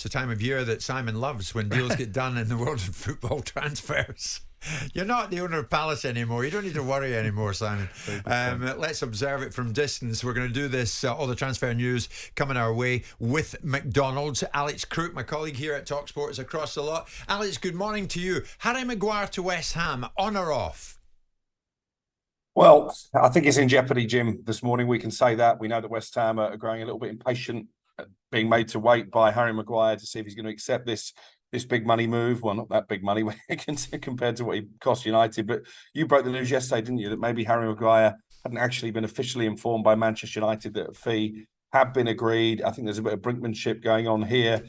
the time of year that Simon loves, when deals get done in the world of football transfers. You're not the owner of Palace anymore. You don't need to worry anymore, Simon. Let's observe it from distance. We're going to do this, all the transfer news coming our way with McDonald's. Alex Crook, my colleague here at talkSPORT, is across the lot. Alex, good morning to you. Harry Maguire to West Ham, on or off? Well, I think it's in jeopardy, Jim, this morning. We can say that. We know that West Ham are growing a little bit impatient, being made to wait by Harry Maguire to see if he's going to accept this big money move. Well, not that big money compared to what he cost United. But you broke the news yesterday, didn't you, that maybe Harry Maguire hadn't actually been officially informed by Manchester United that a fee had been agreed. I think there's a bit of brinkmanship going on here.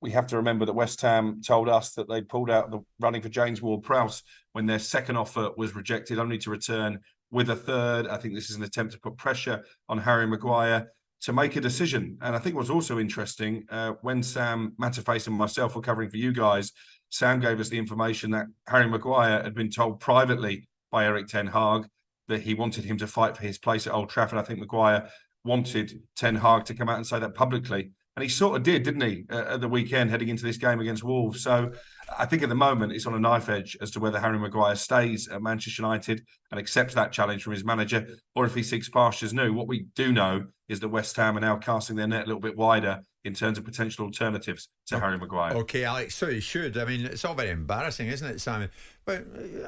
We have to remember that West Ham told us that they pulled out the running for James Ward-Prowse when their second offer was rejected, only to return with a third. I think this is an attempt to put pressure on Harry Maguire to make a decision. And I think what's also interesting, when Sam Matterface and myself were covering for you guys, Sam gave us the information that Harry Maguire had been told privately by Erik Ten Hag that he wanted him to fight for his place at Old Trafford. I think Maguire wanted Ten Hag to come out and say that publicly. And he sort of did, didn't he, at the weekend heading into this game against Wolves. So I think at the moment it's on a knife edge as to whether Harry Maguire stays at Manchester United and accepts that challenge from his manager, or if he seeks pastures new. What we do know is that West Ham are now casting their net a little bit wider in terms of potential alternatives to Harry Maguire. Okay, Alex, so you should. I mean, it's all very embarrassing, isn't it, Simon? But,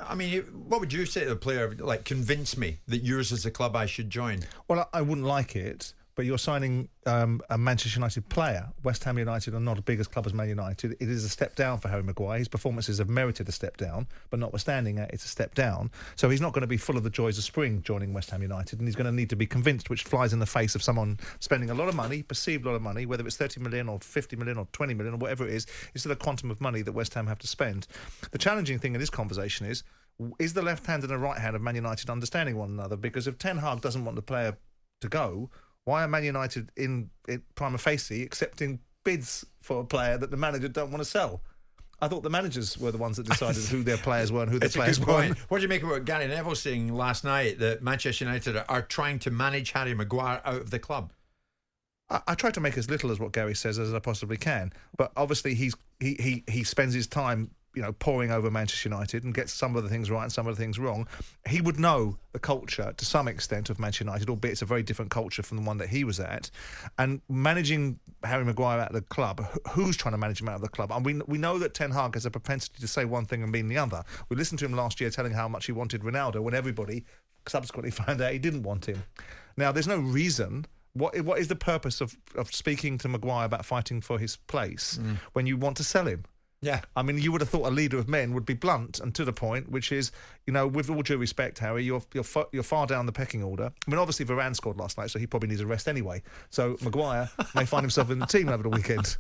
I mean, what would you say to the player, like, convince me that yours is the club I should join? Well, I wouldn't like it. But you're signing a Manchester United player. West Ham United are not as big as club as Man United. It is a step down for Harry Maguire. His performances have merited a step down, but notwithstanding that, it's a step down. So he's not going to be full of the joys of spring joining West Ham United, and he's going to need to be convinced, which flies in the face of someone spending a lot of money, perceived lot of money, whether it's 30 million or 50 million or 20 million or whatever it is. It's still a quantum of money that West Ham have to spend. The challenging thing in this conversation is the left hand and the right hand of Man United understanding one another? Because if Ten Hag doesn't want the player to go, why are Man United in prima facie accepting bids for a player that the manager don't want to sell? I thought the managers were the ones that decided who their players were and who their players weren't. What do you make of what Gary Neville saying last night, that Manchester United are trying to manage Harry Maguire out of the club? I try to make as little as what Gary says as I possibly can, but obviously he spends his time, poring over Manchester United and gets some of the things right and some of the things wrong. He would know the culture to some extent of Manchester United, albeit it's a very different culture from the one that he was at. And managing Harry Maguire out of the club, who's trying to manage him out of the club? And we know that Ten Hag has a propensity to say one thing and mean the other. We listened to him last year telling how much he wanted Ronaldo when everybody subsequently found out he didn't want him. Now, there's no reason. What is the purpose of speaking to Maguire about fighting for his place when you want to sell him? Yeah. I mean, you would have thought a leader of men would be blunt and to the point, which is, with all due respect, Harry, you're far down the pecking order. I mean, obviously Varane scored last night, so he probably needs a rest anyway. So Maguire may find himself in the team over the weekend.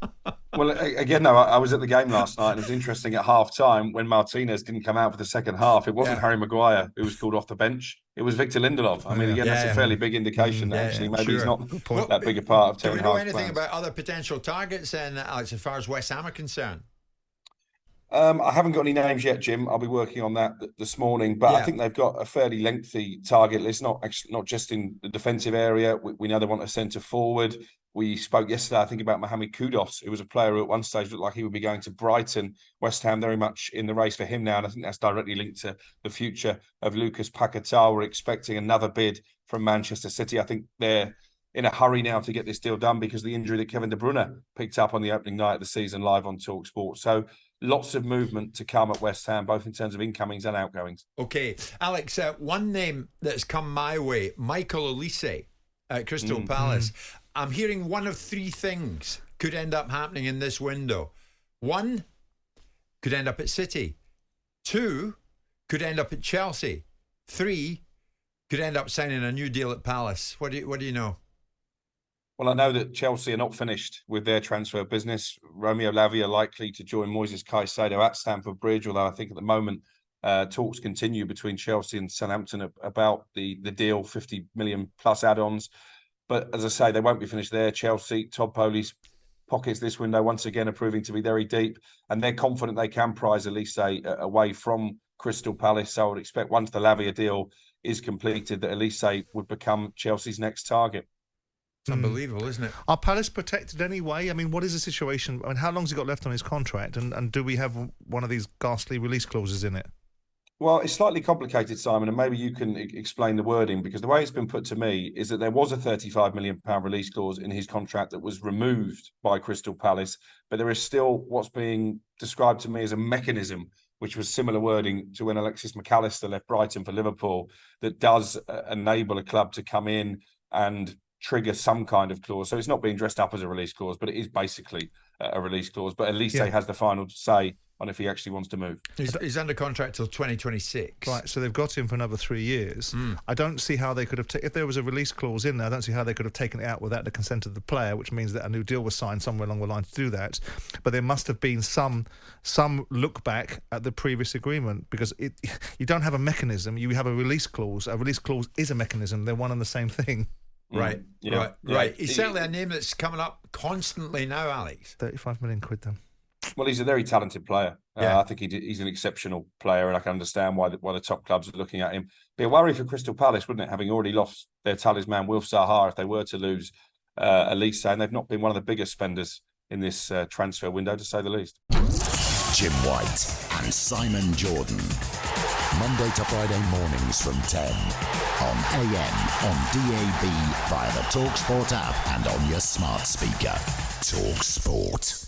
Well, again, no, I was at the game last night, and it was interesting at half-time when Martinez didn't come out for the second half. It wasn't Harry Maguire who was called off the bench. It was Victor Lindelof. I mean, again, that's a fairly big indication that actually maybe he's not that big a part of Ten Hag's plans. Do we know anything plans. about other potential targets then, Alex, as far as West Ham are concerned? I haven't got any names yet, Jim. I'll be working on that this morning. But I think they've got a fairly lengthy target list, not just in the defensive area. We know they want a centre forward. We spoke yesterday, I think, about Mohamed Kudus, who was a player who at one stage looked like he would be going to Brighton. West Ham very much in the race for him now, and I think that's directly linked to the future of Lucas Paquetá. We're expecting another bid from Manchester City. I think they're in a hurry now to get this deal done because of the injury that Kevin De Bruyne picked up on the opening night of the season live on talkSPORT. So lots of movement to come at West Ham, both in terms of incomings and outgoings. Okay, Alex, one name that's come my way, Michael Olise at Crystal Palace. I'm hearing one of three things could end up happening in this window. One, could end up at City. Two, could end up at Chelsea. Three, could end up signing a new deal at Palace. What do you know? Well, I know that Chelsea are not finished with their transfer business. Romeo Lavia likely to join Moises Caicedo at Stamford Bridge, although I think at the moment talks continue between Chelsea and Southampton about the deal, 50 million plus add-ons. But as I say, they won't be finished there. Chelsea, Todd Bowley's pockets this window once again are proving to be very deep, and they're confident they can prize Olise away from Crystal Palace. So I would expect once the Lavia deal is completed that Olise would become Chelsea's next target. It's unbelievable, isn't it? Are Palace protected anyway? I mean, what is the situation? I mean, how long's he got left on his contract? And do we have one of these ghastly release clauses in it? Well, it's slightly complicated, Simon, and maybe you can explain the wording, because the way it's been put to me is that there was a £35 million release clause in his contract that was removed by Crystal Palace, but there is still what's being described to me as a mechanism, which was similar wording to when Alexis McAllister left Brighton for Liverpool, that does enable a club to come in and trigger some kind of clause. So it's not being dressed up as a release clause, but it is basically a release clause. But Olise has the final say on if he actually wants to move. He's under contract till 2026. Right, so they've got him for another 3 years. I don't see how they could have if there was a release clause in there, I don't see how they could have taken it out without the consent of the player, which means that a new deal was signed somewhere along the line to do that. But there must have been some look back at the previous agreement, because you don't have a mechanism, you have a release clause. A release clause is a mechanism. They're one and the same thing. Right. He's certainly a name that's coming up constantly now, Alex. 35 million quid then. Well, he's a very talented player. I think he's an exceptional player, and I can understand why the top clubs are looking at him. Be a worry for Crystal Palace, wouldn't it, having already lost their talisman, Wilf Zaha, if they were to lose Olise, and they've not been one of the biggest spenders in this transfer window, to say the least. Jim White and Simon Jordan. Monday to Friday mornings from 10 on AM, on DAB, via the talkSPORT app and on your smart speaker. talkSPORT.